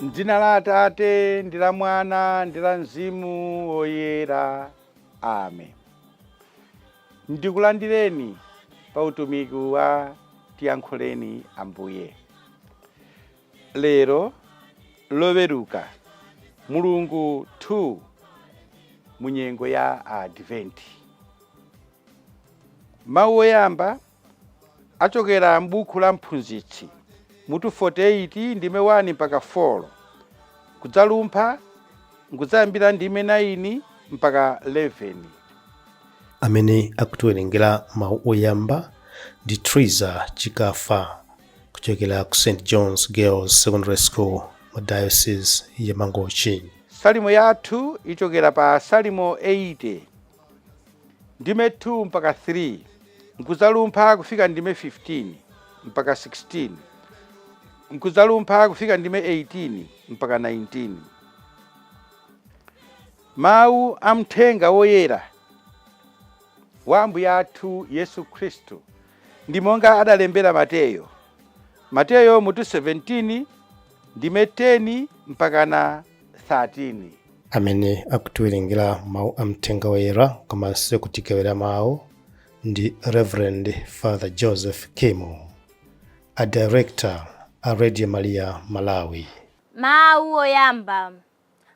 M'dzina la Atate ndi la Mwana ndi la Mzimu Woyera. Amen. Ndikulandireni pa utumiki wa Tiyankhuleni Ambuye. Lero loweruka Mulungu 2 munyengo ya Adventi. Mawu oyamba achokera m'buku la Mphunzitsi mutu 48 ndime 1 mpaka 4, kudzalumpha nkuzayambira ndime 9 mpaka 11. Amene akutiwerengera mawu oyamba ndi Triza Chikafa kuchokera ku St. John's Girls Secondary School mu Diocese ya Mangochi. Salimo yathu ichokera pa Salimo 80 ndime 2 mpaka 3, nkudzalumpha kufika ndime 15 mpaka 16, nkudzalumpha kufika ndime 18 mpaka 19. Mawu amthenga woyera wa Ambuye athu Yesu Khristu ndi monga adalembera Mateyo mutu 17 ndime 10 mpaka na 13. Amene akutiwerengera mawu amthenga woyera komanso kutikewera mawu ndi Reverend Father Joseph Kimo, a director a Radio Maria Malawi. Mawu oyamba.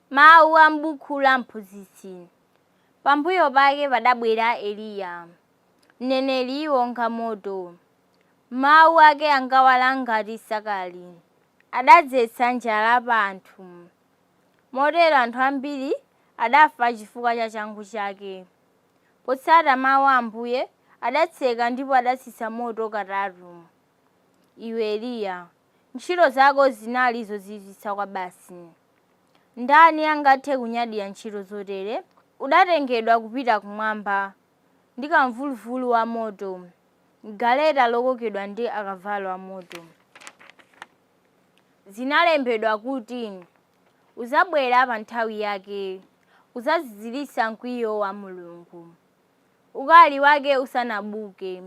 Mawu a m'buku la Mphunzitsi. Pambuyo pake padabwera Eliya, mneneri wonga moto. Mawu ake angawala ngati sakali, adadzetsa njala pa anthu. Motero anthu ambiri adafa chifukwa cha changu chake. Potsata mawu a Ambuye adatseka ndipo adatsitsa moto katatu. Iwe Eliya, ntchito zako zinali zozizwitsa kwa basi. Ndani angathe kunyadira ntchito zotere? Udatengedwa kupita kumwamba ndi kamvuluvulu wa moto, galeta lokokedwa ndi akavalo a moto. Zinalembedwa kuti uzabwera pa nthawi yake, uzaziziritsa mkwiyo wa Mulungu. Ukali wake usanabuke,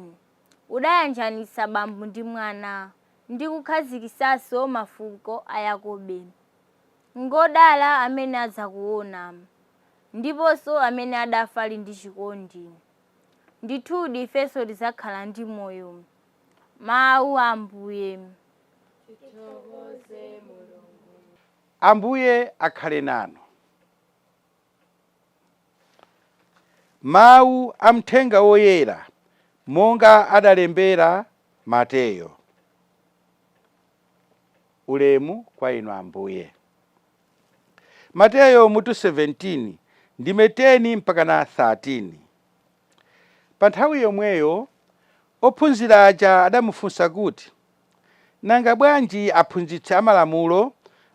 udayanjanitsa bambo ndi mwana ndi kukhazikisanso mafuko a Yakobe. Ngodala amene adzakuona, ndiponso amene adafa ali ndi chikondi. Ndithudi ifenso tidzakhala ndi moyo. Mawu a Ambuye. Ambuye akhale nanu. Mawu amthenga woyera monga adalembera Mateyo. Ulemu kwa inu Ambuye. Mateyo mutu 17 ndime 10 mpaka na 13. Pa nthawi yomweyo ophunzira aja adamufunsa kuti, nanga bwanji aphunzitsi amalamulo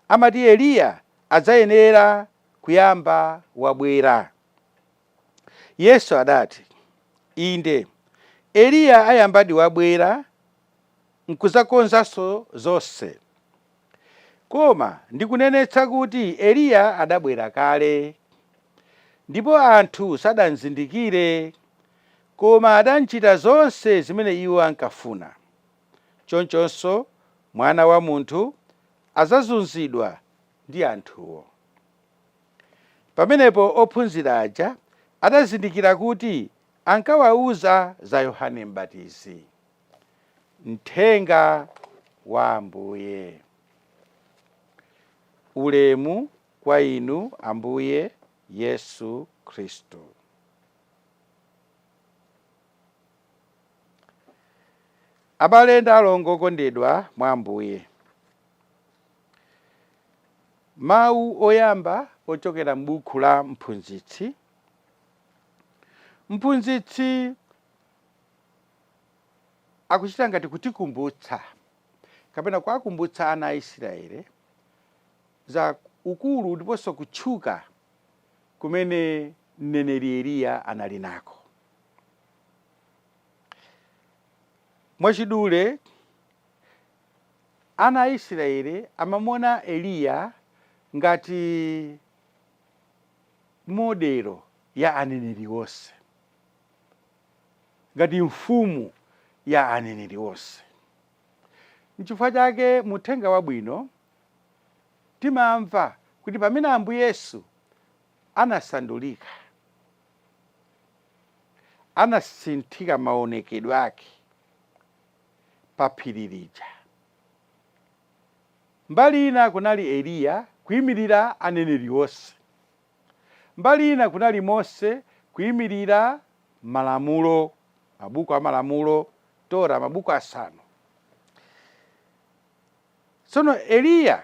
amati Eliya adzayenera kuyamba wabwera? Yesu adati, inde, Eliya ayambadi wabwera nkuzakonzanso zonse. Koma ndikunenetsa kuti Eliya adabwera kale, ndipo anthu sadanzindikire, koma adanchita zonse zimene iwo ankafuna. Chonchonso Mwana wa Munthu azazunzidwa ndi anthuwo. Pamenepo ophunzira aja adazindikira kuti ankawauza za Yohane M'batizi. Mthenga wa Ambuye. Ulemu kwa inu Ambuye Yesu Khristu. Abale ndi alongo okondedwa mwa Ambuye. Mawu oyamba ochokera m'buku la Mphunzitsi. Mphunzitsi akuchita ngati kutikumbutsa kapena kuwakumbutsa ana a Israeli za ukulu ndiponso kutchuka kumene mneneri Eliya anali nako. Mwachidule ana a Israeli amamona Eliya ngati modelo ya aneneri onse, ngati mfumu ya aneneri onse. N'chifukwa chake Uthenga Wabwino timamva kuti pamene Ambuye Yesu anasandulika, anasinthika maonekedwe ake pa phiri lija, mbali ina kunali Eliya kuyimirira aneneri onse, mbali ina kunali Mose kuyimirira malamulo, mabuku a malamulo, Tora, mabuku asanu. Tsono Eliya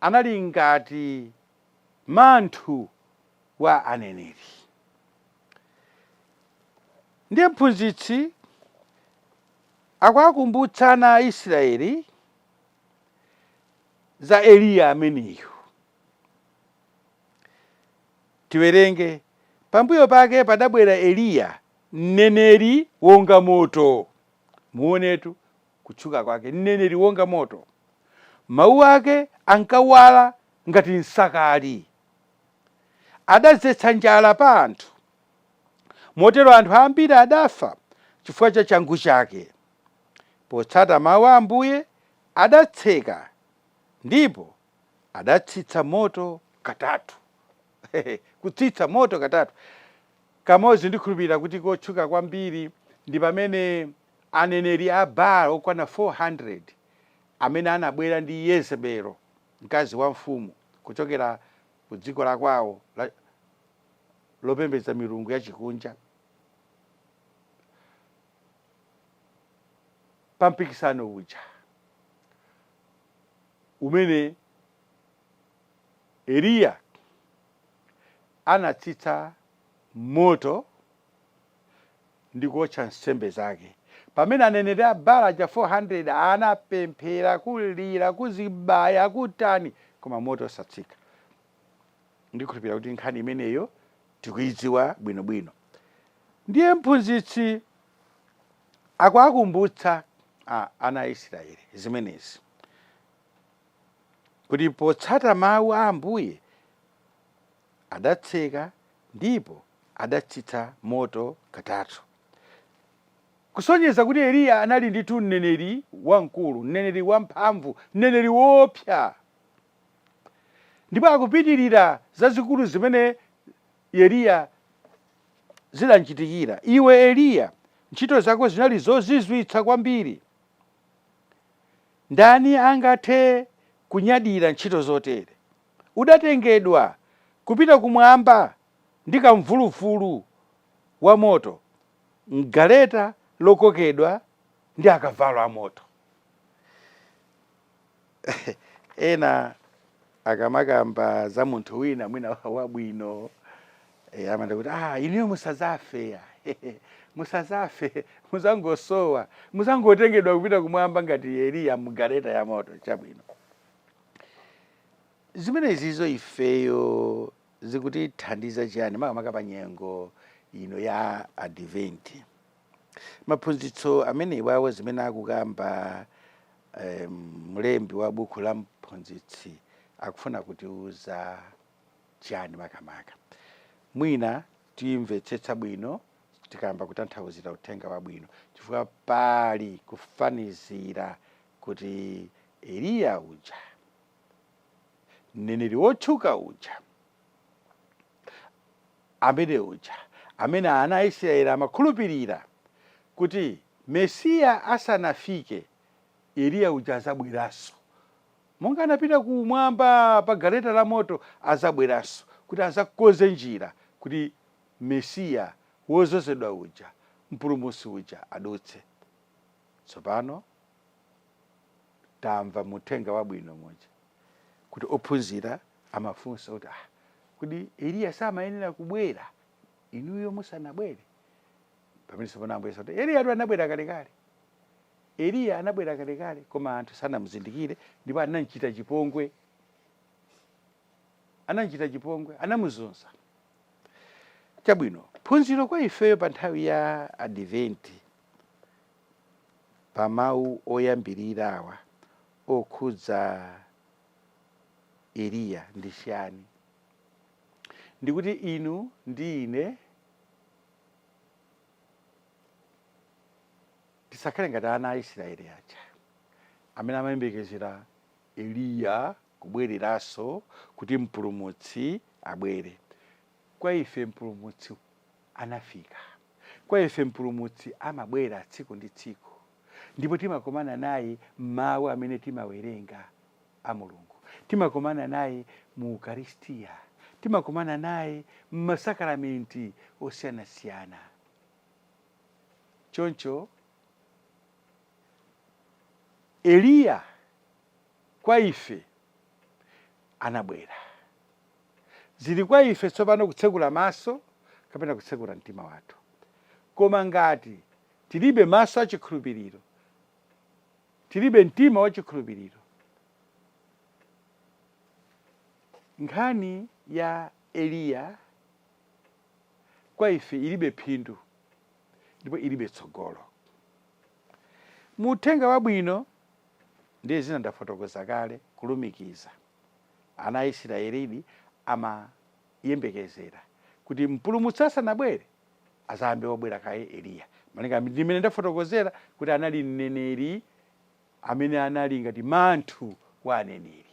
anali ngati manthu wa aneneri. Ndiye mphunzitsi akuwakumbutsa ana a Israeli za Eliya ameneyu. Tiwerenge, pambuyo pake padabwera Eliya mneneri wonga moto. Muonetu kutchuka kwake, mneneri wonga moto. Mawu ake ankawala ngati nsakali, adadzetsa njala pa anthu, motero anthu ambiri adafa chifukwa cha changu chake. Potsata mawu a Ambuye adatseka ndipo adatsitsa moto katatu. Kutsitsa moto katatu. Kamodzi ndikhulupirira kuti kotchuka kwambiri ndi pamene aneneri a Baala okwana 400 amene anabwera ndi Yezebelo, mkazi wa mfumu, kuchokera ku dziko la kwawo lopembedza milungu ya chikunja, pa mpikisano uja umene Eliya anatsitsa moto ndi kuotcha nsembe zake. Pamene aneneri a Baala ja 400 anapemphera, kulira, kuzibaya, kutani, koma moto osatsika. Ndikhulupirira kuti nkhani imeneyo tikuyidziwa bwinobwino. Ndiye mphunzitsi akuwakumbutsa ana a Israeli zimenezi, kuti potsata mawu a Ambuye adatseka ndipo adatsitsa moto katatu, kusonyeza kuti Eliya anali ndithu mneneri wamkulu, mneneri wamphamvu, mneneri woopsa. Ndipo akupitirira zazikulu zimene Eliya zidanchitikira. Iwe Eliya, ntchito zako zinali zozizwitsa kwambiri. Ndani angathe kunyadira ntchito zotere? Udatengedwa kupita kumwamba ndi kamvuluvulu wa moto, mgaleta lokokedwa ndi akavalo a moto. Ena akamakamba za munthu wina mwina wabwino, amanda kuti iniyo musazafe, musazafe, muzangosowa, muzangotengedwa kupita kumwamba ngati Eliya mgaleta ya moto. Chabwino. Zimenezizo ifeyo zikutithandiza chiyani makamaka pa nyengo ino ya Adventi? Maphunzitso amene iwawo zimene akukamba mlembi wa buku la mphunzitsi akufuna kutiuza chiyani makamaka? Mwina timvetsetsa bwino tikamba kutanthauzira Uthenga Wabwino, chifukwa pali kufanizira kuti Eliya uja, mneneri wotchuka uja, amene ana a Israeli amakhulupirira kuti Mesiya asanafike Eliya uja azabweranso. Monga anapita kumwamba pa galeta la moto, azabweranso kuti azakonze njira kuti Mesiya wozozedwa uja, mpulumutsi uja adutse. Tsopano tamva Uthenga Wabwino moja kuti ophunzira amafunsa kuti kuti Eliya samayenera kubwera inuyo musanabwere? Pamene tsopano Ambuye kuti Eliya anabwera kalekale. Eliya anabwera kalekale, koma anthu sanamuzindikire ndipo anamchita chipongwe, anamuzunza. Chabwino, phunziro kwa ifeyo pa nthawi ya Adventi, pa mawu oyambirira awa okhudza Eliya ndi chiyani? Ndikuti inu ndi ine tisakhale ngati ana a Israeli aja amene amayembekezera Eliya kubwereranso kuti mpulumutsi abwere. Kwa ife mpulumutsi anafika, kwa ife mpulumutsi amabwera tsiku ndi tsiku, ndipo timakomana naye m'mawu amene timawerenga a Mulungu, timakomana naye mu Ukaristiya, timakomana naye m'masakramenti osiyanasiyana. Choncho Eliya kwa ife anabwera. Zili kwa ife tsopano kutsekula maso kapena kutsekula mtima wathu. Koma ngati tilibe maso achikhulupiriro, tilibe mtima wachikhulupiriro, nkhani ya Eliya kwa ife ilibe phindu ndipo ilibe tsogolo. Mu Uthenga Wabwino ndiye zina ndafotokoza kale kulumikiza ana a Israeli amayembekezera kuti mpulumutsi asanabwere azambe wabwera kaye Eliya. Malinga ndimene ndafotokozera kuti anali mneneri amene anali ngati manthu wa aneneri,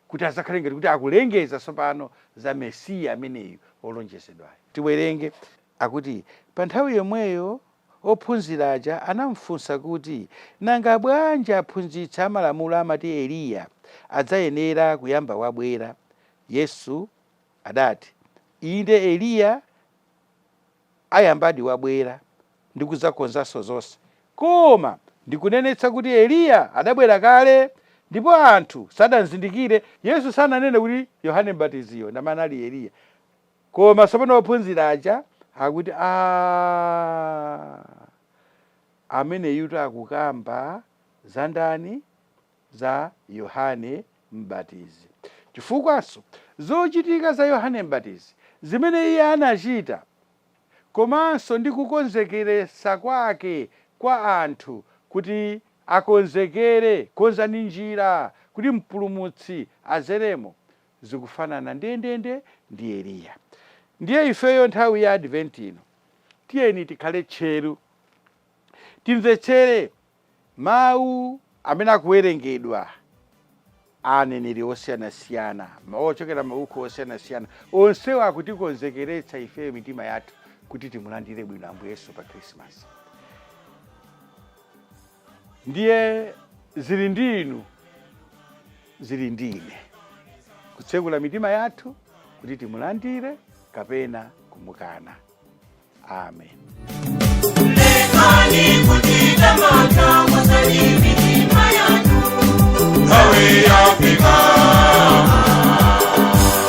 kuti azakhale ngati kuti akulengeza tsopano za Mesiya ameneyu olonjezedwayo. Tiwerenge akuti pa nthawi yomweyo ophunzira aja anamfunsa kuti nanga bwanji aphunzitsi amalamulo amati Eliya adzayenera kuyamba wabwera. Yesu adati, inde Eliya ayambadi wabwera ndi kudzakonzanso zonse, koma ndikunenetsa kuti Eliya adabwera kale ndipo anthu sadanzindikire. Yesu sananene kuti Yohane Mbatiziyo ndamana ali Eliya, koma tsopano ophunzira aja akuti amene yuto akukamba za ndani? Za Yohane Mbatizi. Chifukwanso zochitika za Yohane Mbatizi zimene iye anachita, komanso ndi kukonzekeresa kwake kwa anthu kuti akonzekere, konzani njira kuti mpulumutsi azeremo, zikufanana ndendende ndi Eliya. Ndiye ifeyo nthawi ya Advent ino tiyeni tikhale tcheru, timvetsere mawu amene akuwerengedwa aneneri osiyanasiyana, ochokera mauko osiyanasiyana, onsewo akutikonzekeretsa ifeyo mitima yathu kuti timulandire bwino Ambuye Yesu pa Krismasi. Ndiye zili ndi inu, zili ndi ine, kutsekula mitima yathu kuti timulandire kapena kumukana. Amen. Lekani kutita mata mwasani mitima yathu hawe Afrika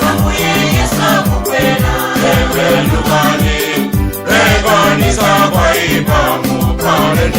Ambuye Yesu akukwela lekani lekani sakwa ipa mukale